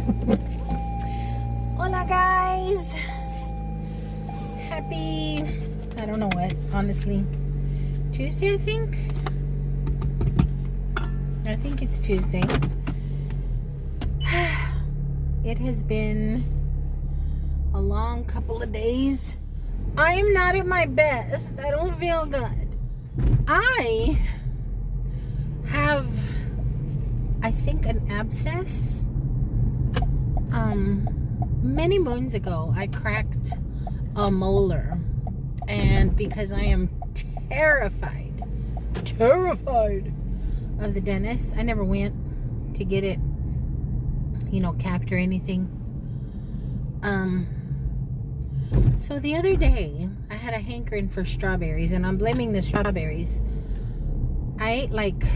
Hola guys, happy, I don't know what, honestly, Tuesday. I think it's Tuesday. It has been a long couple of days. I am not at my best. I don't feel good. I have, I think, an abscess. Many moons ago, I cracked a molar, and because I am terrified of the dentist, I never went to get it, capped or anything. So the other day, I had a hankering for strawberries, and I'm blaming the strawberries. I ate like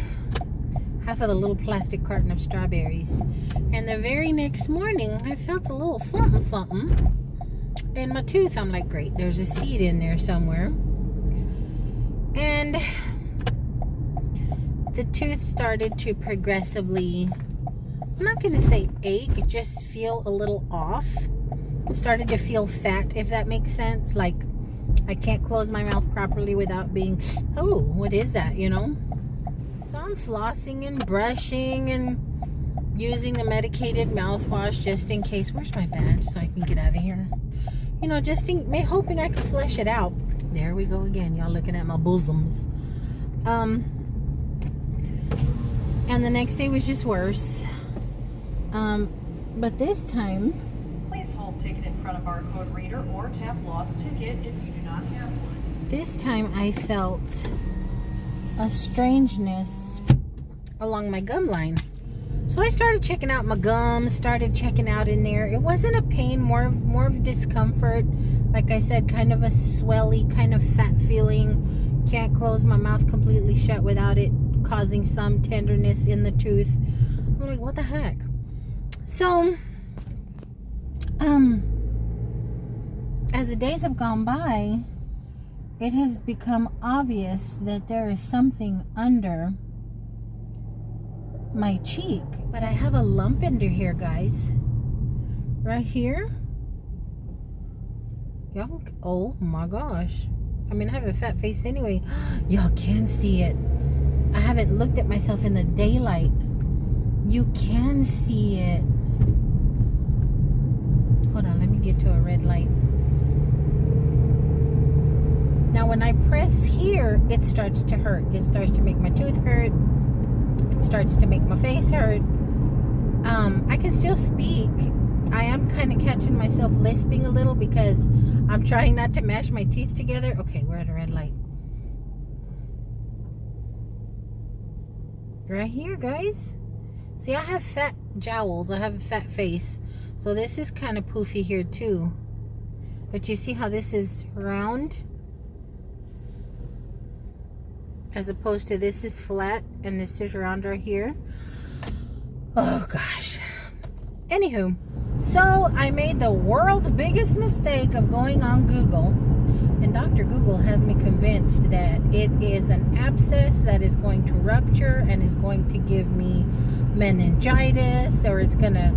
half of the little plastic carton of strawberries, and the very next morning I felt a little something in my tooth. I'm like, great, there's a seed in there somewhere. And the tooth started to progressively, I'm not gonna say ache, just feel a little off. Started to feel fat, if that makes sense. Like I can't close my mouth properly without being, oh, what is that, So I'm flossing and brushing and using the medicated mouthwash just in case. Where's my badge so I can get out of here? Just hoping I can flush it out. There we go again. Y'all looking at my bosoms. And the next day was just worse. But this time, please hold ticket in front of barcode reader or tap lost ticket if you do not have one. This time I felt a strangeness along my gum line. So I started checking out my gums, started checking out in there. It wasn't a pain, more of discomfort. Like I said, kind of a swelly, kind of fat feeling. Can't close my mouth completely shut without it causing some tenderness in the tooth. I'm like, what the heck? So, as the days have gone by, it has become obvious that there is something under my cheek. But I have a lump under here, guys. Right here. Y'all, oh my gosh. I mean, I have a fat face anyway. Y'all can see it. I haven't looked at myself in the daylight. You can see it. Hold on, let me get to a red light. Now when I press here, it starts to hurt. It starts to make my tooth hurt. It starts to make my face hurt. I can still speak. I am kind of catching myself lisping a little because I'm trying not to mash my teeth together. Okay, we're at a red light. Right here, guys. See, I have fat jowls. I have a fat face. So this is kind of poofy here too. But you see how this is round? As opposed to this is flat and this is round right here. Oh gosh. Anywho, so I made the world's biggest mistake of going on Google. And Dr. Google has me convinced that it is an abscess that is going to rupture and is going to give me meningitis, or it's going to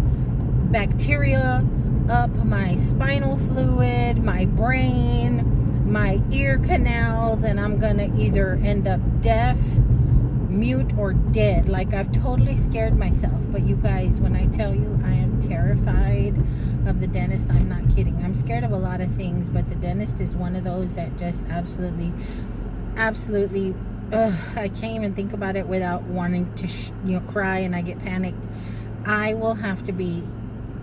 bacteria up my spinal fluid, my brain, my ear canals, and I'm going to either end up deaf, mute, or dead. Like, I've totally scared myself. But you guys, when I tell you I am terrified of the dentist, I'm not kidding. I'm scared of a lot of things, but the dentist is one of those that just absolutely I can't even think about it without wanting to cry, and I get panicked. I will have to be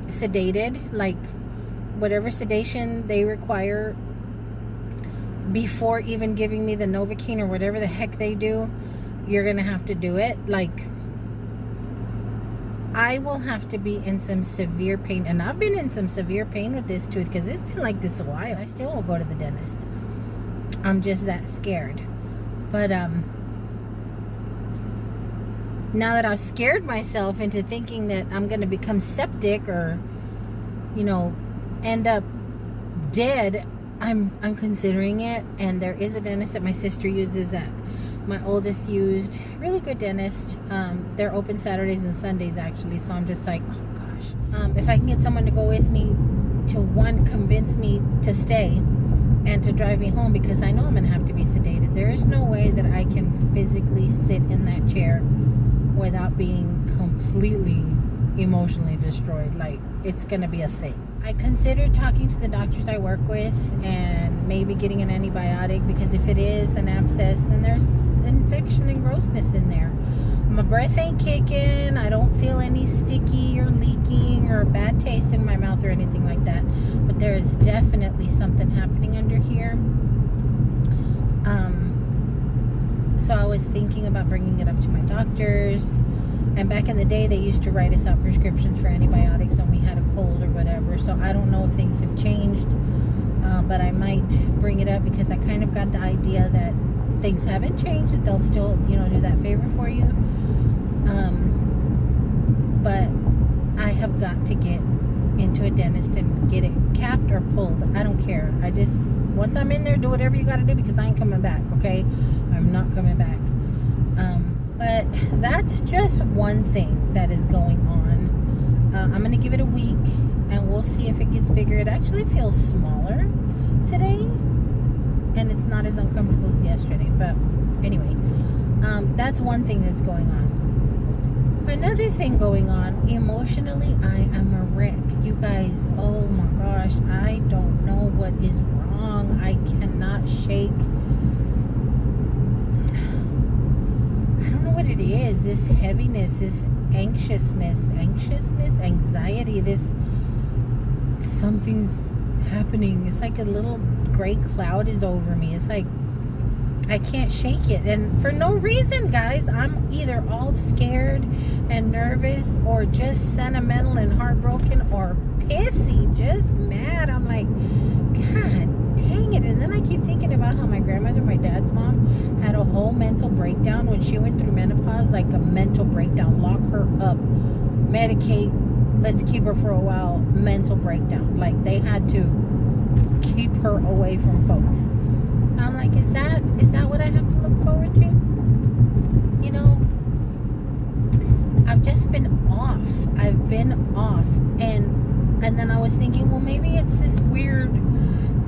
sedated, like whatever sedation they require before even giving me the Novocaine or whatever the heck they do. You're gonna have to do it. Like, I will have to be in some severe pain, and I've been in some severe pain with this tooth because it's been like this a while. I still won't go to the dentist. I'm just that scared. But now that I've scared myself into thinking that I'm gonna become septic or end up dead, I'm considering it. And there is a dentist that my sister uses that my oldest used. Really good dentist. They're open Saturdays and Sundays actually. So I'm just like, oh gosh, gosh. If I can get someone to go with me to, one, convince me to stay and to drive me home, because I know I'm going to have to be sedated. There is no way that I can physically sit in that chair without being completely emotionally destroyed. Like, it's going to be a thing. I considered talking to the doctors I work with and maybe getting an antibiotic, because if it is an abscess, then there's infection and grossness in there. My breath ain't kicking. I don't feel any sticky or leaking or bad taste in my mouth or anything like that. But there is definitely something happening under here. So I was thinking about bringing it up to my doctors. And back in the day, they used to write us out prescriptions for antibiotics when we had a cold or whatever. So I don't know if things have changed. But I might bring it up, because I kind of got the idea that things haven't changed, that they'll still, do that favor for you. But I have got to get into a dentist and get it capped or pulled. I don't care. Once I'm in there, do whatever you got to do, because I ain't coming back, okay? I'm not coming back. But that's just one thing that is going on. I'm going to give it a week, and we'll see if it gets bigger. It actually feels smaller today, and it's not as uncomfortable as yesterday. But anyway, that's one thing that's going on. Another thing going on, emotionally, I am a wreck. You guys, oh my gosh, I don't know what is wrong. I cannot shake. I don't know what it is. This heaviness, this anxiousness, anxiety, this something's happening. It's like a little gray cloud is over me. It's like I can't shake it, and for no reason, guys. I'm either all scared and nervous, or just sentimental and heartbroken, or pissy, just mad. I'm like, God dang it. And then I keep thinking about how my grandmother, my dad's mom, had a whole mental breakdown when she went through menopause. Like a mental breakdown, lock her up, medicate, let's keep her for a while, mental breakdown. Like they had to keep her away from folks. I'm like, is that what I have to look forward to? I've just been off. I've been off. And then I was thinking, well, maybe it's this weird,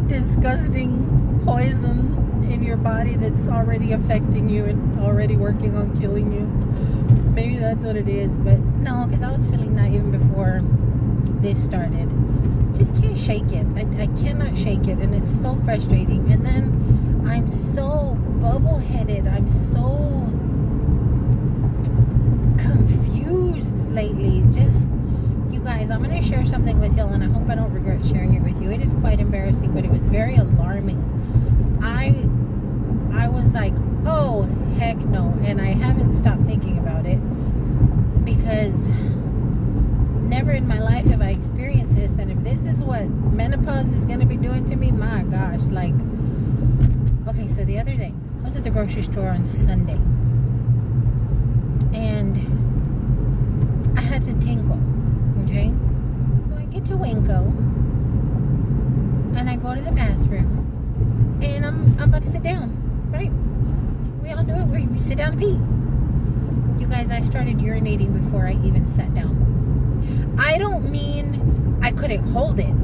disgusting poison in your body that's already affecting you and already working on killing you. Maybe that's what it is. But no, because I was feeling that even before this started. Just can't shake it. I cannot shake it, and it's so frustrating. And then I'm so bubble-headed. I'm so confused lately. Just, you guys, I'm going to share something with y'all, and I hope I don't regret sharing it with you. It is quite embarrassing, but it was very alarming. I was like, oh, heck no. And I haven't stopped thinking about it, because never in my life have I experienced this. And if this is what menopause is going to be doing to me, my gosh. Like, okay, so the other day I was at the grocery store on Sunday, and I had to tinkle. Okay, so I get to Winco, and I go to the bathroom, and I'm about to sit down. Right, we all do it. We sit down to pee. You guys, I started urinating before I even sat down. I don't mean I couldn't hold it.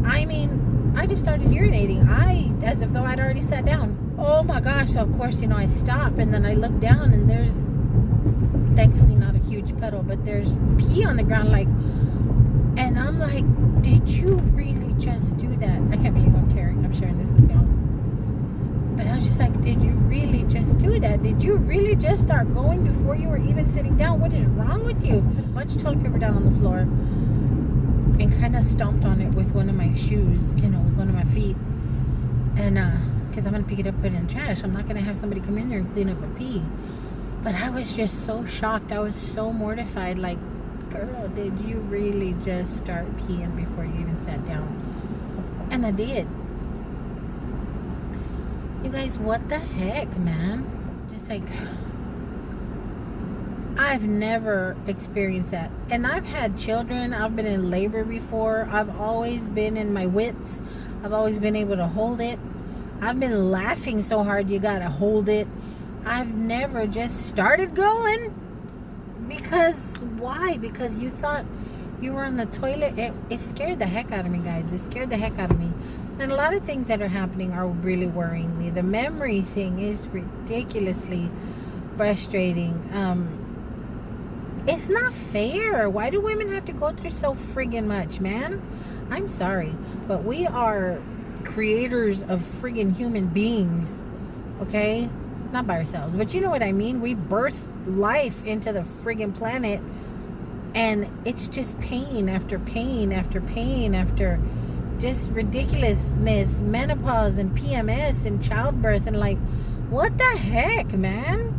I mean, I just started urinating. As if though I'd already sat down. Oh my gosh. So of course, I stop, and then I look down, and there's, thankfully not a huge puddle, but there's pee on the ground, like, and I'm like, did you really just do that? I can't believe I'm sharing this with y'all. But I was just like, did you really just do that? Did you really just start going before you were even sitting down? What is wrong with you? A bunch of toilet paper down on the floor, and kind of stomped on it with one of my shoes, with one of my feet. And because I'm going to pick it up, put it in the trash. I'm not going to have somebody come in there and clean up a pee. But I was just so shocked. I was so mortified. Like, girl, did you really just start peeing before you even sat down? And I did. You guys, what the heck, man? Just like, I've never experienced that. And I've had children. I've been in labor before. I've always been in my wits. I've always been able to hold it. I've been laughing so hard you gotta hold it. I've never just started going. Because why? Because you thought You were on the toilet. It scared the heck out of me, guys. It scared the heck out of me. And a lot of things that are happening are really worrying me. The memory thing is ridiculously frustrating. It's not fair. Why do women have to go through so friggin' much, man? I'm sorry, but we are creators of friggin' human beings, okay? Not by ourselves, but you know what I mean. We birth life into the friggin' planet, and it's just pain after pain after pain after just ridiculousness, menopause and PMS and childbirth, and like, what the heck, man?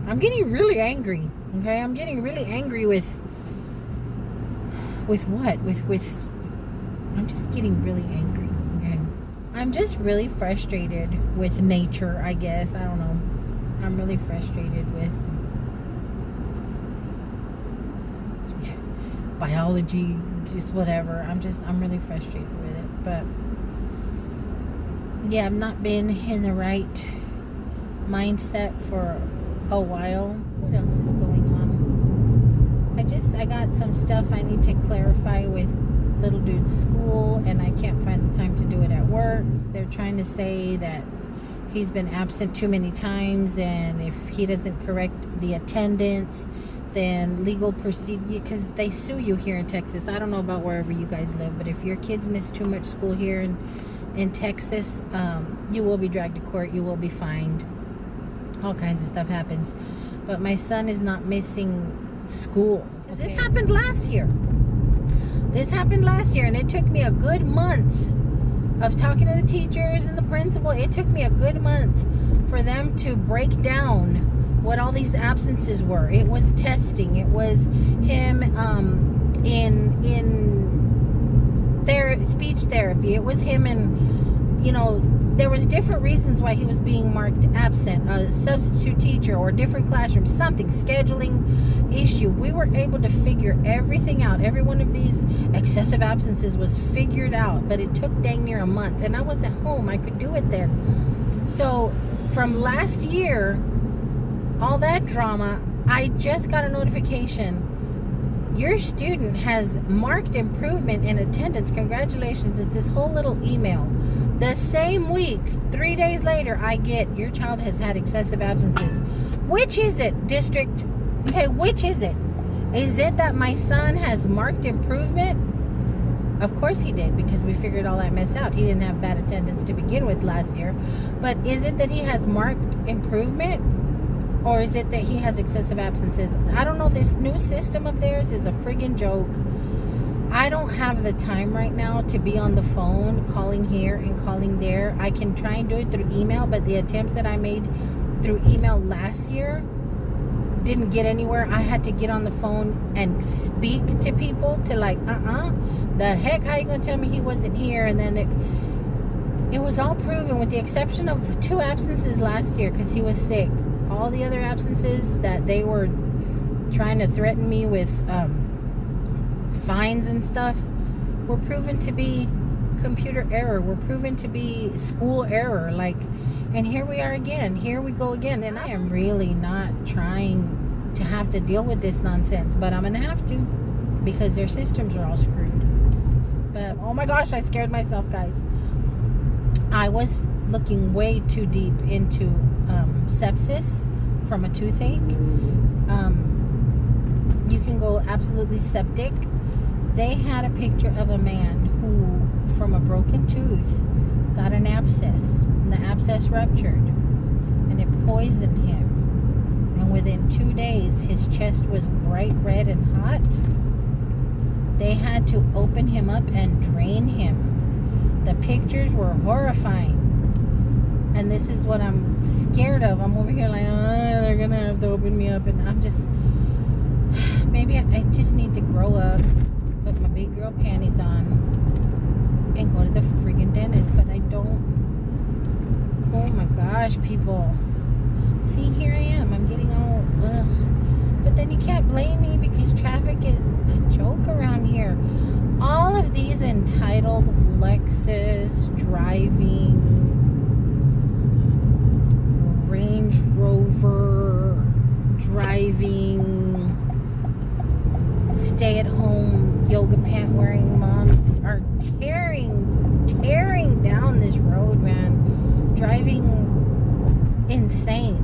I'm getting really angry. Okay, I'm getting really angry with what? I'm just getting really angry. Okay, I'm just really frustrated with nature, I guess. I don't know. I'm really frustrated with biology, just whatever. I'm really frustrated with it. But yeah, I've not been in the right mindset for a while. What else is going on? I got some stuff I need to clarify with little dude's school, and I can't find the time to do it at work. They're trying to say that he's been absent too many times, and if he doesn't correct the attendance, then legal proceed, because they sue you here in Texas. I don't know about wherever you guys live, but if your kids miss too much school here in Texas, you will be dragged to court. You will be fined. All kinds of stuff happens. But my son is not missing school. Okay. This happened last year. And it took me a good month of talking to the teachers and the principal. It took me a good month for them to break down what all these absences were. It was testing. It was him in speech therapy. It was him in, there was different reasons why he was being marked absent, a substitute teacher or different classrooms, something, scheduling issue. We were able to figure everything out. Every one of these excessive absences was figured out, but it took dang near a month, and I was at home. I could do it then. So from last year, all that drama, I just got a notification. Your student has marked improvement in attendance. Congratulations. It's this whole little email. The same week, 3 days later, I get, your child has had excessive absences. Which is it, district? Okay, which is it? Is it that my son has marked improvement? Of course he did, because we figured all that mess out. He didn't have bad attendance to begin with last year. But is it that he has marked improvement? Or is it that he has excessive absences? I don't know. This new system of theirs is a friggin' joke. I don't have the time right now to be on the phone calling here and calling there. I can try and do it through email, but the attempts that I made through email last year didn't get anywhere. I had to get on the phone and speak to people to the heck, how you gonna tell me he wasn't here? And then it was all proven, with the exception of 2 absences last year because he was sick. All the other absences that they were trying to threaten me with fines and stuff were proven to be computer error, were proven to be school error. And here we are again. Here we go again. And I am really not trying to have to deal with this nonsense, but I'm gonna have to, because their systems are all screwed. But oh my gosh, I scared myself, guys. I was looking way too deep into sepsis from a toothache. You can go absolutely septic. They had a picture of a man who, from a broken tooth, got an abscess, and the abscess ruptured, and it poisoned him. And within 2 days, his chest was bright red and hot. They had to open him up and drain him. The pictures were horrifying. And this is what I'm scared of. I'm over here like, they're going to have to open me up. And I'm just, maybe I just need to grow up, put my big girl panties on, and go to the friggin' dentist. But I don't. Oh my gosh, people. See, here I am. I'm getting all, ugh. But then you can't blame me, because traffic is a joke around here. All of these entitled Lexus driving, Range Rover driving, stay-at-home, yoga pant wearing moms are tearing down this road, man. Driving insane.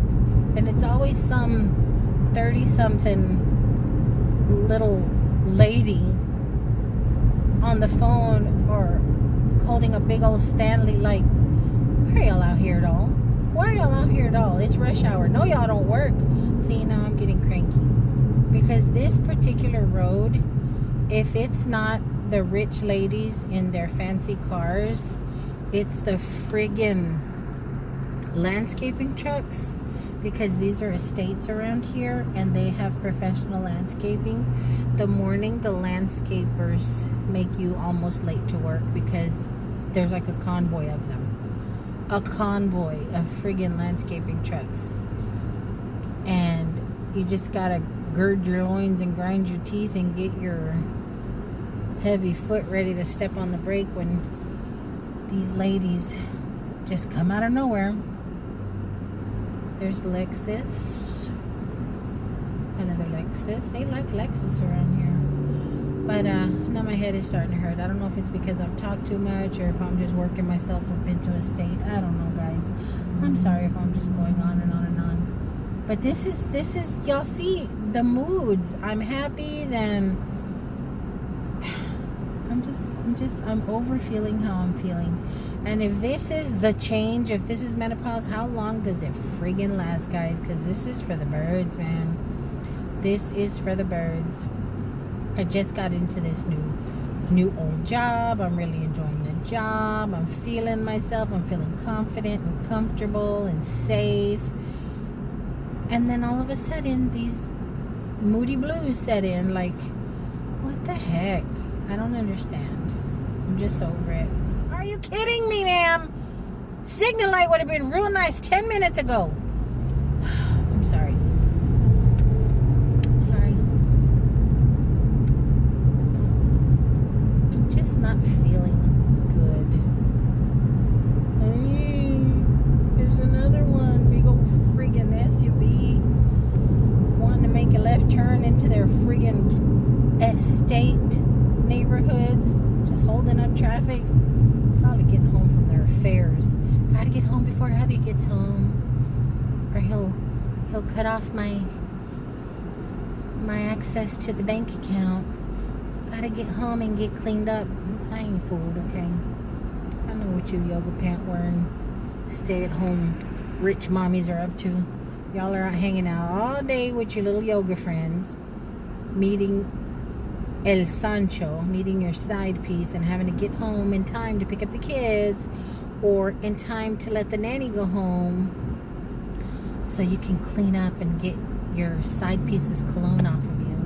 And it's always some 30-something little lady on the phone or holding a big old Stanley like, why are y'all out here at all? Why are y'all out here at all? It's rush hour. No, y'all don't work. See, now I'm getting cranky. Because this particular road, if it's not the rich ladies in their fancy cars, it's the friggin' landscaping trucks. Because these are estates around here and they have professional landscaping. The morning the landscapers make you almost late to work because there's like a convoy of them. A convoy of friggin' landscaping trucks. And you just gotta gird your loins and grind your teeth and get your heavy foot ready to step on the brake when these ladies just come out of nowhere. There's Lexus. Another Lexus. They like Lexus around here. But now my head is starting to hurt. I don't know if it's because I've talked too much or if I'm just working myself up into a state. I don't know, guys. I'm sorry if I'm just going on and on and on. But this is y'all see the moods. I'm happy, then I'm over feeling how I'm feeling. And if this is the change, if this is menopause, how long does it friggin' last, guys? Because this is for the birds, man. This is for the birds. I just got into this new old job. I'm really enjoying the job. I'm feeling myself. I'm feeling confident and comfortable and safe. And then all of a sudden, these moody blues set in. Like, what the heck? I don't understand. I'm just over it. Are you kidding me, ma'am? Signal light would have been real nice 10 minutes ago. I'm sorry. Sorry. I'm just not feeling good. Hey, there's another one. Big old friggin' SUV. Wanting to make a left turn into their friggin' estate neighborhoods. Just holding up traffic. Probably getting home from their affairs. Gotta get home before hubby gets home, or he'll cut off my access to the bank account. Gotta get home and get cleaned up. I ain't fooled, okay? I know what you yoga pant wearing, stay at home rich mommies are up to. Y'all are out hanging out all day with your little yoga friends, meeting El Sancho, meeting your side piece and having to get home in time to pick up the kids or in time to let the nanny go home so you can clean up and get your side piece's cologne off of you.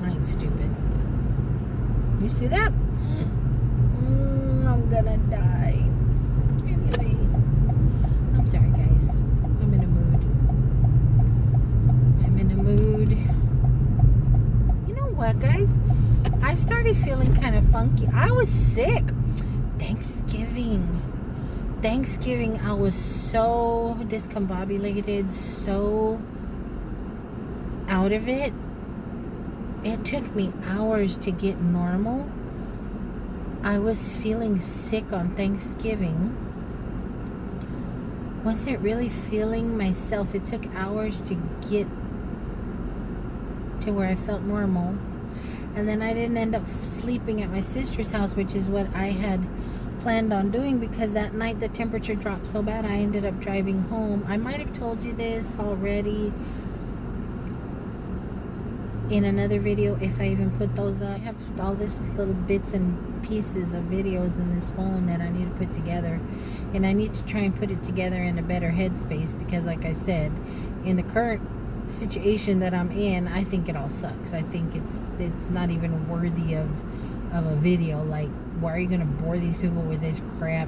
I ain't stupid. You see that? I'm gonna die. Anyway, I'm sorry, guys. I'm in a mood. What, guys? I started feeling kind of funky. I was sick. Thanksgiving, I was so discombobulated, so out of it. It took me hours to get normal. I was feeling sick on Thanksgiving. Wasn't really feeling myself. It took hours to get to where I felt normal. And then I didn't end up sleeping at my sister's house, which is what I had planned on doing, because that night the temperature dropped so bad I ended up driving home. I might have told you this already in another video if I even put those up. I have all this little bits and pieces of videos in this phone that I need to put together, and I need to try and put it together in a better headspace, because like I said, in the current situation that I'm in, I think it all sucks. I think it's not even worthy of a video. Like, why are you gonna bore these people with this crap?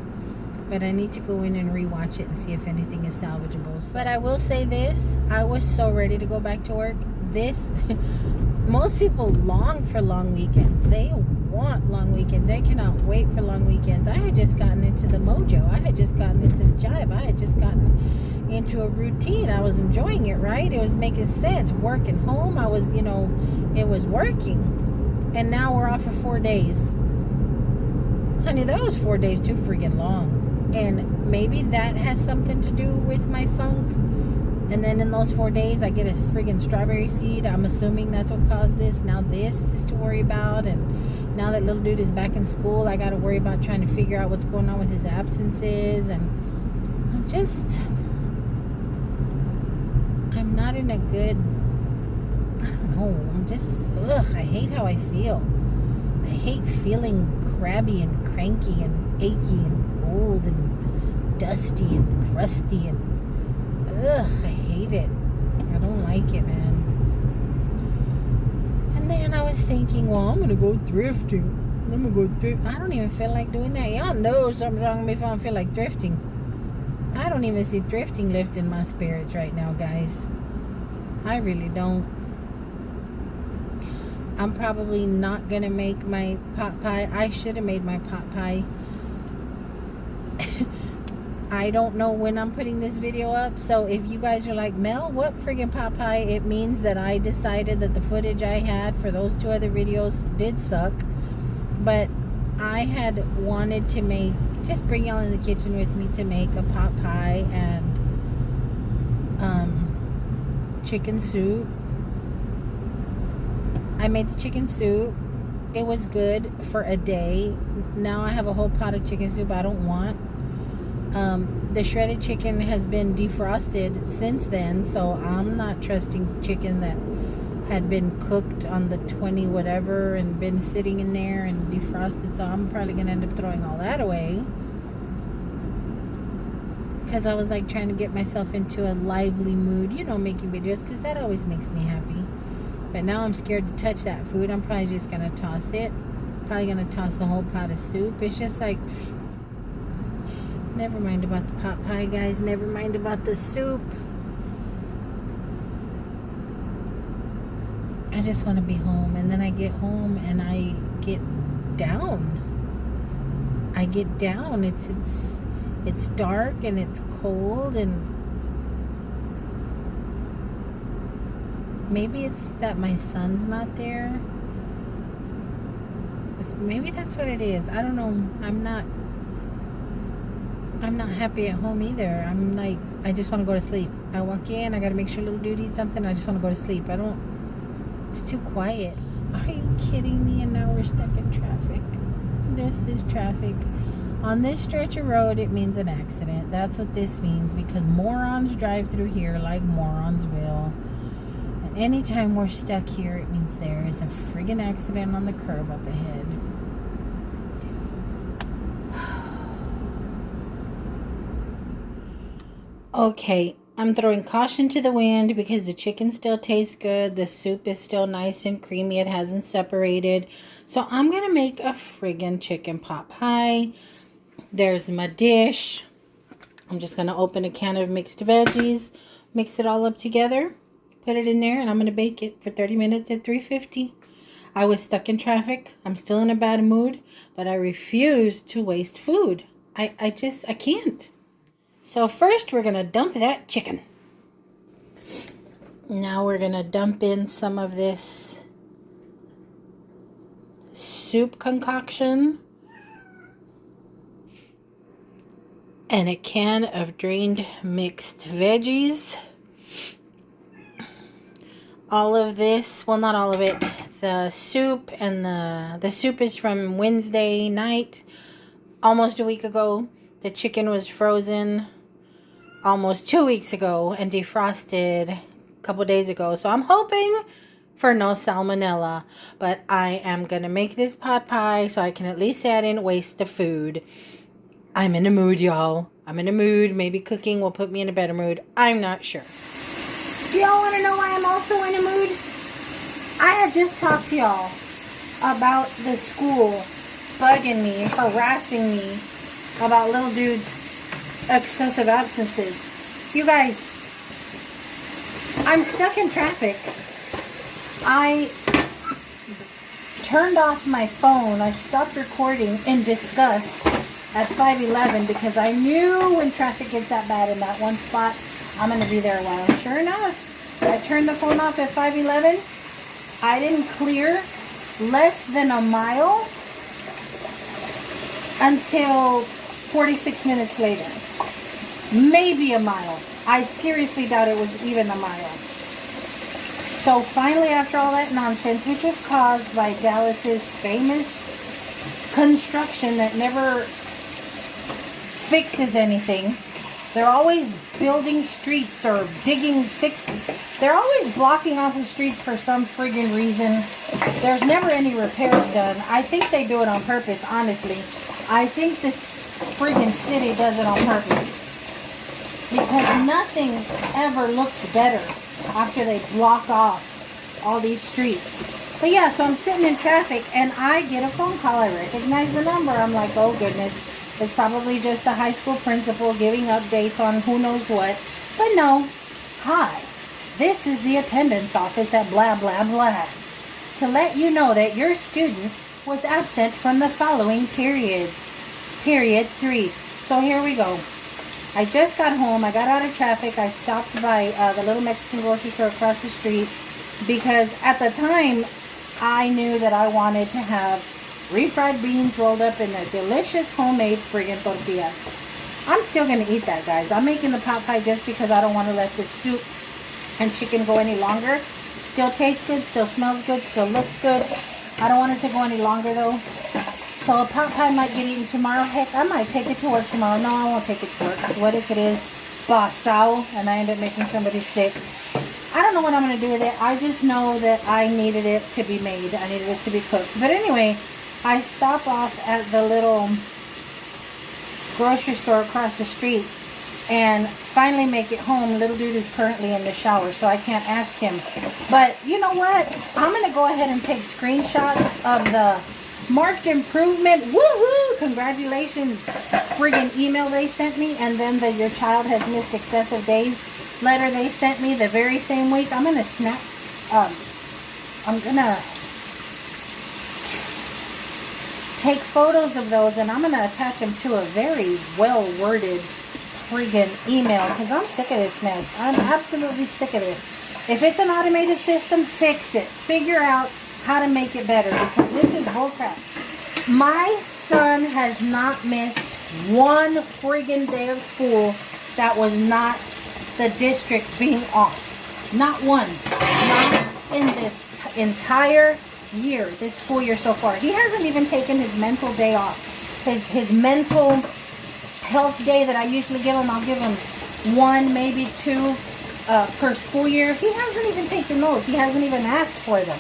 But I need to go in and rewatch it and see if anything is salvageable. But I will say this, I was so ready to go back to work. Most people long for long weekends. They want long weekends. They cannot wait for long weekends. I had just gotten into the mojo. I had just gotten into the jive. I had just gotten into a routine. I was enjoying it, right? It was making sense. Working home, I was, it was working. and now we're off for 4 days. Honey, that was 4 days too freaking long. And maybe that has something to do with my funk. And then in those 4 days, I get a friggin' strawberry seed. I'm assuming that's what caused this. Now this is to worry about. And now that little dude is back in school, I got to worry about trying to figure out what's going on with his absences. And I'm not in a good, I don't know. I hate how I feel. I hate feeling crabby and cranky and achy and old and dusty and crusty and I hate it. I don't like it, man. And then I was thinking, well, I'm gonna go thrifting. I don't even feel like doing that. Y'all know something's wrong with me if I don't feel like thrifting. I don't even see thrifting lifting my spirits right now, guys. I really don't. I'm probably not gonna make my pot pie. I should have made my pot pie. I don't know when I'm putting this video up, so if you guys are like, Mel, what friggin' pot pie? It means that I decided that the footage I had for those 2 other videos did suck. But I had wanted to make, just bring y'all in the kitchen with me to make a pot pie and chicken soup. I made the chicken soup. It was good for a day. Now I have a whole pot of chicken soup I don't want. The shredded chicken has been defrosted since then, so I'm not trusting chicken that had been cooked on the 20 whatever and been sitting in there and defrosted, so I'm probably gonna end up throwing all that away, because I was like trying to get myself into a lively mood, you know, making videos, because that always makes me happy. But now I'm scared to touch that food. I'm probably just gonna toss it. Probably gonna toss a whole pot of soup. It's just like, never mind about the pot pie, guys. Never mind about the soup. I just want to be home. And then I get home and I get down. It's dark and it's cold, and maybe it's that my son's not there. Maybe that's what it is. I don't know. I'm not happy at home either. I'm like, I just want to go to sleep. I walk in, I got to make sure little dude eats something. I just want to go to sleep. It's too quiet. Are you kidding me? And now we're stuck in traffic. This is traffic. On this stretch of road, it means an accident. That's what this means, because morons drive through here like morons will. And anytime we're stuck here, it means there is a friggin' accident on the curb up ahead. Okay, I'm throwing caution to the wind because the chicken still tastes good. The soup is still nice and creamy. It hasn't separated. So I'm going to make a friggin' chicken pot pie. There's my dish. I'm just going to open a can of mixed veggies, mix it all up together, put it in there, and I'm going to bake it for 30 minutes at 350. I was stuck in traffic. I'm still in a bad mood, but I refuse to waste food. I can't. So first we're going to dump that chicken. Now we're going to dump in some of this soup concoction and a can of drained mixed veggies. All of this, well, not all of it, the soup, and the soup is from Wednesday night, almost a week ago. The chicken was frozen almost 2 weeks ago and defrosted a couple days ago. So I'm hoping for no salmonella. But I am going to make this pot pie so I can at least say I didn't waste the food. I'm in a mood, y'all. I'm in a mood. Maybe cooking will put me in a better mood. I'm not sure. Do y'all want to know why I'm also in a mood? I had just talked to y'all about the school bugging me, harassing me about little dude's excessive absences. You guys, I'm stuck in traffic. I turned off my phone. I stopped recording in disgust at 5:11 because I knew when traffic gets that bad in that one spot, I'm going to be there a while. Sure enough, I turned the phone off at 5:11. I didn't clear less than a mile until 46 minutes later. Maybe a mile. I seriously doubt it was even a mile. So finally, after all that nonsense, which was caused by Dallas's famous construction that never fixes anything. They're always building streets or they're always blocking off the streets for some friggin' reason. There's never any repairs done. I think they do it on purpose, honestly. I think this friggin' city does it on purpose. Because nothing ever looks better after they block off all these streets. But yeah, so I'm sitting in traffic and I get a phone call. I recognize the number. I'm like, oh goodness. It's probably just a high school principal giving updates on who knows what. But no. Hi. This is the attendance office at blah, blah, blah. To let you know that your student was absent from the following periods. Period 3. So here we go. I just got home. I got out of traffic. I stopped by the little Mexican grocery store across the street because at the time I knew that I wanted to have refried beans rolled up in a delicious homemade friggin' tortilla. I'm still going to eat that, guys. I'm making the pot pie just because I don't want to let this soup and chicken go any longer. Still tastes good, still smells good, still looks good. I don't want it to go any longer though. So a pot pie might get eaten tomorrow. Heck, I might take it to work tomorrow. No, I won't take it to work. What if it is basao and I end up making somebody sick? I don't know what I'm going to do with it. I just know that I needed it to be made. I needed it to be cooked. But anyway, I stop off at the little grocery store across the street and finally make it home. Little dude is currently in the shower, so I can't ask him. But you know what? I'm going to go ahead and take screenshots of the marked improvement. Woohoo! Congratulations friggin' email they sent me, and then the your child has missed excessive days letter they sent me the very same week. I'm going to snap. I'm going to take photos of those and I'm going to attach them to a very well worded friggin' email because I'm sick of this mess. I'm absolutely sick of this. If it's an automated system, fix it. Figure out how to make it better because this is bullcrap. My son has not missed one friggin' day of school that was not the district being off. Not one. Not in this entire year, this school year so far. He hasn't even taken his mental day off. His mental health day that I usually give him, I'll give him 1, maybe 2 per school year. He hasn't even taken those. He hasn't even asked for them.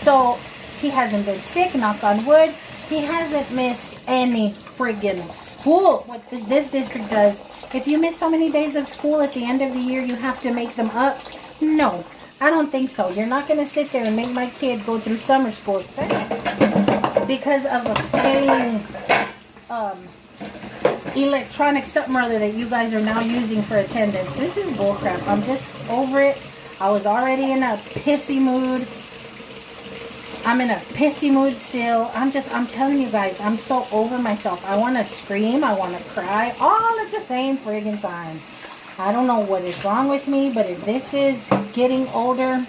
So he hasn't been sick, knock on wood. He hasn't missed any friggin' school. What this district does, if you miss so many days of school at the end of the year, you have to make them up. No, I don't think so. You're not going to sit there and make my kid go through summer school, especially because of a failing electronic something or other that you guys are now using for attendance. This is bullcrap. I'm just over it. I was already in a pissy mood. I'm in a pissy mood still. I'm telling you guys, I'm so over myself. I want to scream. I want to cry all at the same friggin' time. I don't know what is wrong with me, but if this is getting older,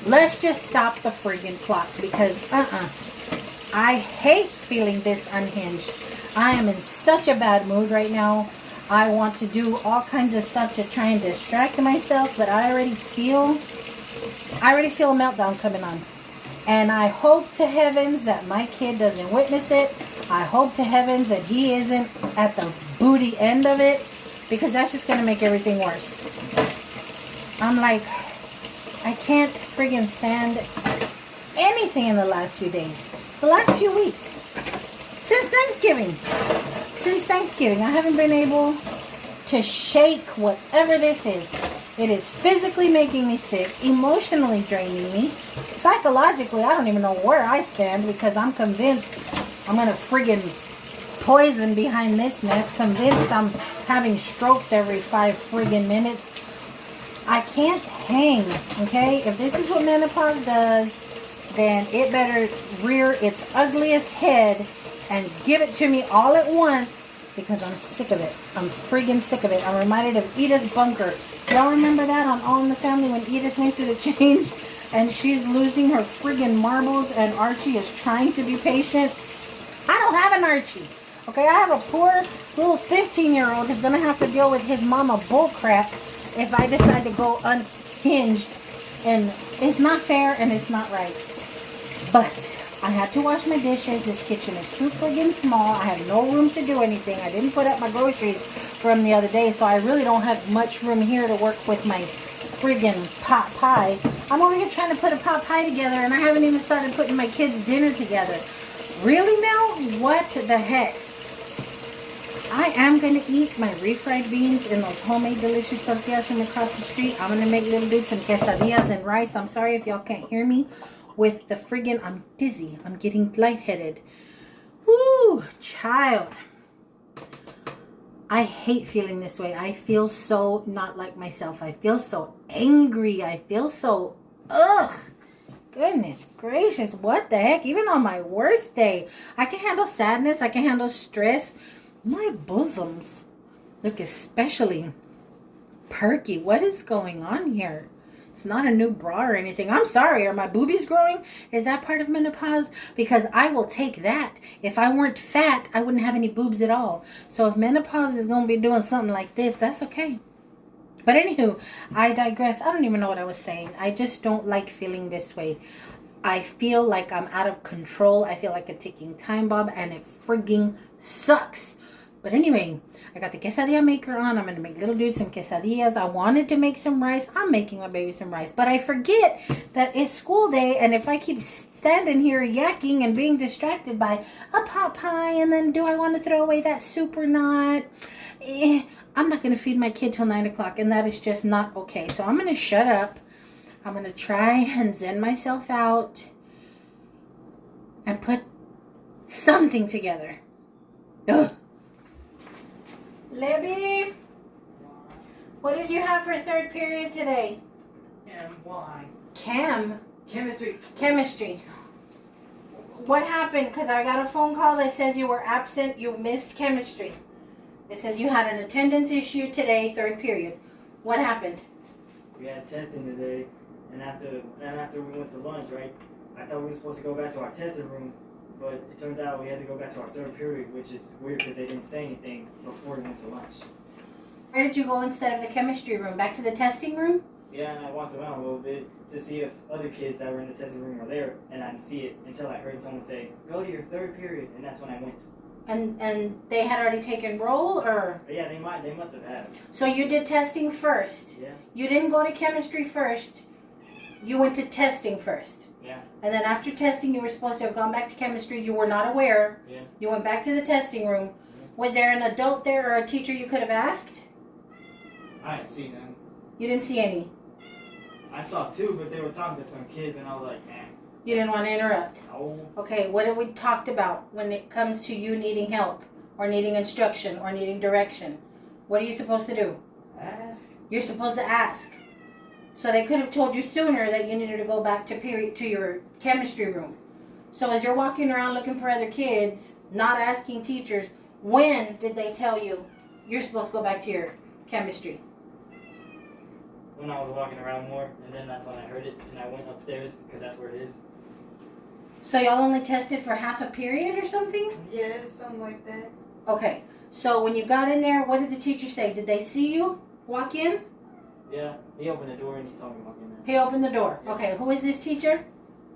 let's just stop the friggin' clock because, I hate feeling this unhinged. I am in such a bad mood right now. I want to do all kinds of stuff to try and distract myself, but I already feel a meltdown coming on. And I hope to heavens that my kid doesn't witness it. I hope to heavens that he isn't at the booty end of it, because that's just going to make everything worse. I'm like, I can't friggin' stand anything in the last few days. The last few weeks. Since Thanksgiving, I haven't been able to shake whatever this is. It is physically making me sick, emotionally draining me. Psychologically, I don't even know where I stand because I'm convinced I'm going to friggin' poison behind this mess. Convinced I'm having strokes every 5 friggin' minutes. I can't hang, okay? If this is what menopause does, then it better rear its ugliest head and give it to me all at once because I'm sick of it. I'm friggin' sick of it. I'm reminded of Edith Bunker. Y'all remember that on All in the Family when Edith went through the change? and she's losing her friggin' marbles, and Archie is trying to be patient. I don't have an Archie. Okay, I have a poor little 15-year-old who's gonna have to deal with his mama bullcrap if I decide to go unhinged. And it's not fair and it's not right. But I had to wash my dishes. This kitchen is too friggin' small. I have no room to do anything. I didn't put up my groceries from the other day, so I really don't have much room here to work with my friggin' pot pie. I'm over here trying to put a pot pie together, and I haven't even started putting my kids' dinner together. Really now? What the heck? I am going to eat my refried beans and those homemade delicious tortillas from across the street. I'm going to make little dudes some quesadillas and rice. I'm sorry if y'all can't hear me with the friggin', I'm dizzy. I'm getting lightheaded. Woo, child. I hate feeling this way. I feel so not like myself. I feel so angry. I feel so, ugh. Goodness gracious, what the heck? Even on my worst day, I can handle sadness. I can handle stress. My bosoms look especially perky. What is going on here? It's not a new bra or anything. I'm sorry. Are my boobies growing? Is that part of menopause? Because I will take that. If I weren't fat, I wouldn't have any boobs at all. So if menopause is going to be doing something like this, that's okay. But anywho, I digress. I don't even know what I was saying. I just don't like feeling this way. I feel like I'm out of control. I feel like a ticking time bomb, and it frigging sucks. But anyway, I got the quesadilla maker on. I'm going to make little dude some quesadillas. I wanted to make some rice. I'm making my baby some rice. But I forget that it's school day. And if I keep standing here yakking and being distracted by a pot pie, and then do I want to throw away that soup or not? I'm not going to feed my kid till 9 o'clock. And that is just not okay. So I'm going to shut up. I'm going to try and zen myself out and put something together. Ugh. Libby, what did you have for third period today? Why? Chemistry. What happened? Because I got a phone call that says you were absent. You missed chemistry. It says you had an attendance issue today, third period. What happened? We had testing today, and after we went to lunch, right? I thought we were supposed to go back to our testing room. But it turns out we had to go back to our third period, which is weird because they didn't say anything before we went to lunch. Where did you go instead of the chemistry room? Back to the testing room? Yeah, and I walked around a little bit to see if other kids that were in the testing room were there, and I didn't see it until I heard someone say, "Go to your third period," and that's when I went. And they had already taken roll, or? But yeah, they must have had. So you did testing first? Yeah. You didn't go to chemistry first. You went to testing first. Yeah. And then after testing, you were supposed to have gone back to chemistry. You were not aware. Yeah. You went back to the testing room. Yeah. Was there an adult there or a teacher you could have asked? I didn't see them. You didn't see any. I saw two, but they were talking to some kids, and I was like, man. You didn't want to interrupt. No. Okay, what have we talked about when it comes to you needing help or needing instruction or needing direction? What are you supposed to do? Ask. You're supposed to ask. So they could have told you sooner that you needed to go back to your chemistry room. So as you're walking around looking for other kids, not asking teachers, when did they tell you you're supposed to go back to your chemistry? When I was walking around more, and then that's when I heard it, and I went upstairs because that's where it is. So y'all only tested for half a period or something? Yeah, something like that. Okay. So when you got in there, what did the teacher say? Did they see you walk in? Yeah, he opened the door and he saw me walk in there. He opened the door. Yeah. Okay, who is this teacher?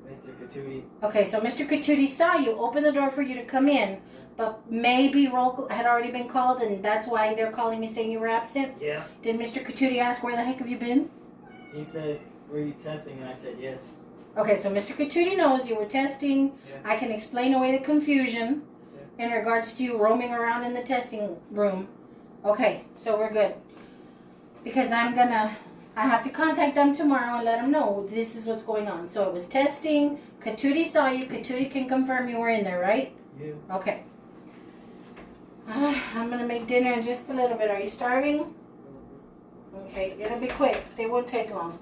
Mr. Katudi. Okay, so Mr. Katudi saw you, open the door for you to come in, but maybe roll had already been called, and that's why they're calling me saying you were absent? Yeah. Did Mr. Katudi ask, where the heck have you been? He said, were you testing? And I said, yes. Okay, so Mr. Katudi knows you were testing. Yeah. I can explain away the confusion in regards to you roaming around in the testing room. Okay, so we're good. Because I have to contact them tomorrow and let them know this is what's going on. So it was testing. Katudi saw you. Katudi can confirm you were in there, right? Yeah. Okay. I'm going to make dinner in just a little bit. Are you starving? Okay, it'll be quick. They won't take long.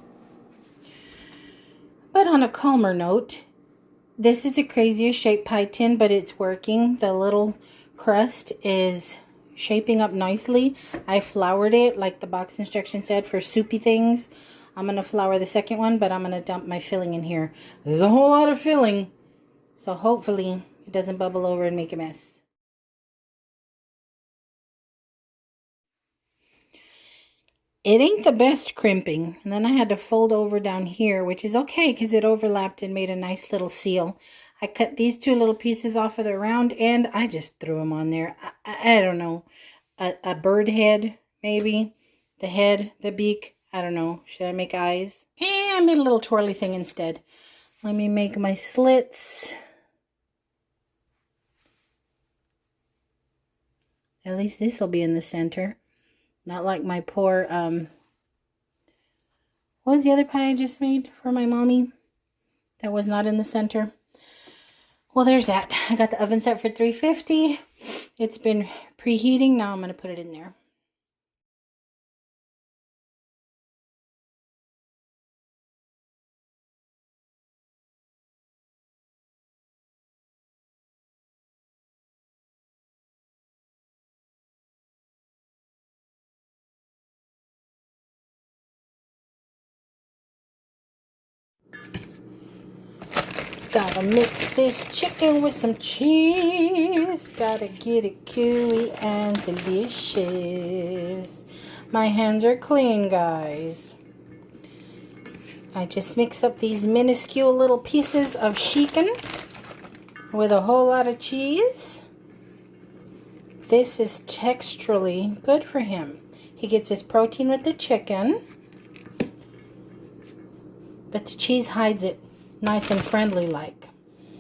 But on a calmer note, this is the craziest shaped pie tin, but it's working. The little crust is shaping up nicely. I floured it like the box instruction said for soupy things. I'm going to flour the second one, but I'm going to dump my filling in here. There's a whole lot of filling, so hopefully it doesn't bubble over and make a mess. It ain't the best crimping. And then I had to fold over down here, which is okay because it overlapped and made a nice little seal. I cut these two little pieces off of the round end. I just threw them on there. I don't know. A bird head, maybe. The head, the beak. I don't know. Should I make eyes? I made a little twirly thing instead. Let me make my slits. At least this will be in the center. Not like my poor, what was the other pie I just made for my mommy? That was not in the center. Well, there's that. I got the oven set for 350. It's been preheating. Now I'm going to put it in there. Gotta mix this chicken with some cheese. Gotta get it gooey and delicious. My hands are clean, guys. I just mix up these minuscule little pieces of chicken with a whole lot of cheese. This is texturally good for him. He gets his protein with the chicken, but the cheese hides it. Nice and friendly like.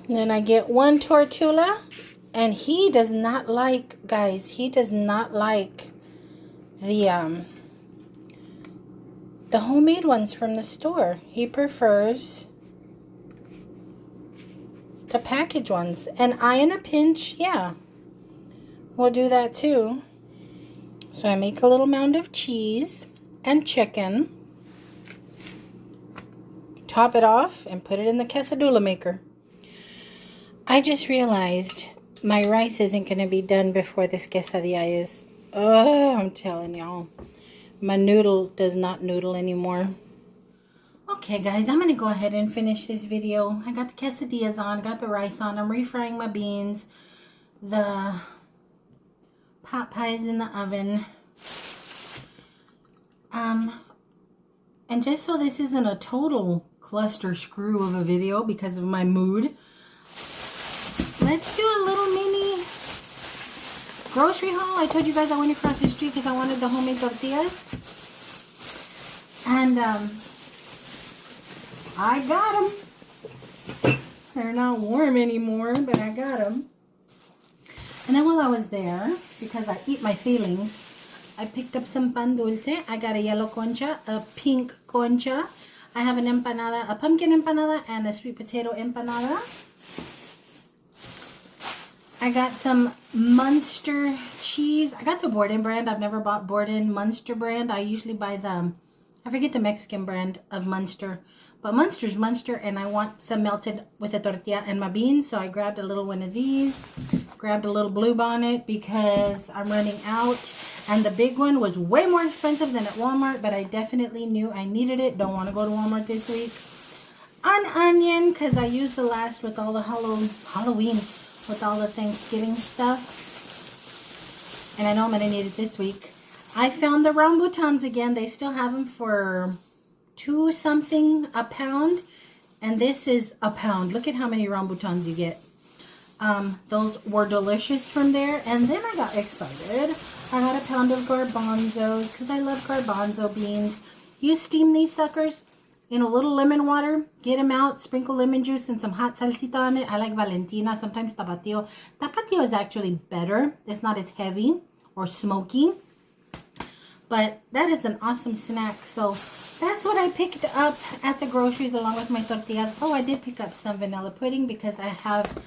And then I get one tortilla, and he does not like, guys, he does not like the homemade ones from the store. He prefers the packaged ones. And I, in a pinch, yeah, will do that too. So I make a little mound of cheese and chicken. Top it off and put it in the quesadilla maker. I just realized my rice isn't going to be done before this quesadilla is. Oh, I'm telling y'all. My noodle does not noodle anymore. Okay, guys, I'm going to go ahead and finish this video. I got the quesadillas on, got the rice on. I'm refrying my beans. The pot pie is in the oven. And just so this isn't a total cluster screw of a video because of my mood, let's do a little mini grocery haul. I told you guys I went across the street because I wanted the homemade tortillas, and I got them. They're not warm anymore, but I got them. And then while I was there, because I eat my feelings, I picked up some pan dulce. I got a yellow concha, a pink concha. I have an empanada, a pumpkin empanada, and a sweet potato empanada. I got some Munster cheese. I got the Borden brand. I've never bought Borden Munster brand. I usually buy the, I forget the Mexican brand of Munster. But Munster's Munster, and I want some melted with a tortilla and my beans. So I grabbed a little one of these. Grabbed a little Blue Bonnet because I'm running out. And the big one was way more expensive than at Walmart, but I definitely knew I needed it. Don't want to go to Walmart this week. An onion, because I used the last with all the Halloween, with all the Thanksgiving stuff. And I know I'm going to need it this week. I found the rambutans again. They still have them for $2 something a pound. And this is a pound. Look at how many rambutans you get. Those were delicious from there. And then I got excited. I got a pound of garbanzos because I love garbanzo beans. You steam these suckers in a little lemon water. Get them out. Sprinkle lemon juice and some hot salsita on it. I like Valentina. Sometimes Tapatio. Tapatio is actually better. It's not as heavy or smoky. But that is an awesome snack. So that's what I picked up at the groceries along with my tortillas. Oh, I did pick up some vanilla pudding because I have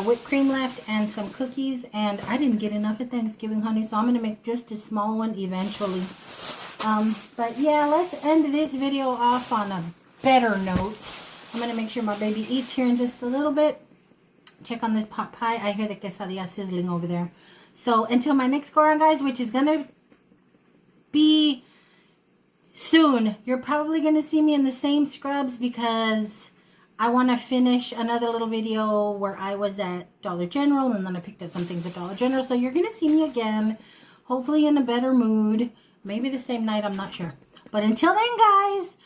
whipped cream left and some cookies, and I didn't get enough at Thanksgiving, honey, so I'm going to make just a small one eventually. But yeah, let's end this video off on a better note. I'm going to make sure my baby eats here in just a little bit. Check on this pot pie. I hear the quesadilla sizzling over there. So until my next go around, guys, which is going to be soon. You're probably going to see me in the same scrubs because I want to finish another little video where I was at Dollar General and then I picked up some things at Dollar General. So you're going to see me again, hopefully in a better mood. Maybe the same night, I'm not sure. But until then, guys,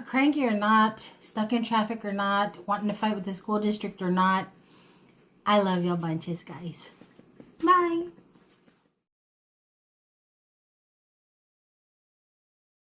cranky or not, stuck in traffic or not, wanting to fight with the school district or not, I love y'all bunches, guys. Bye.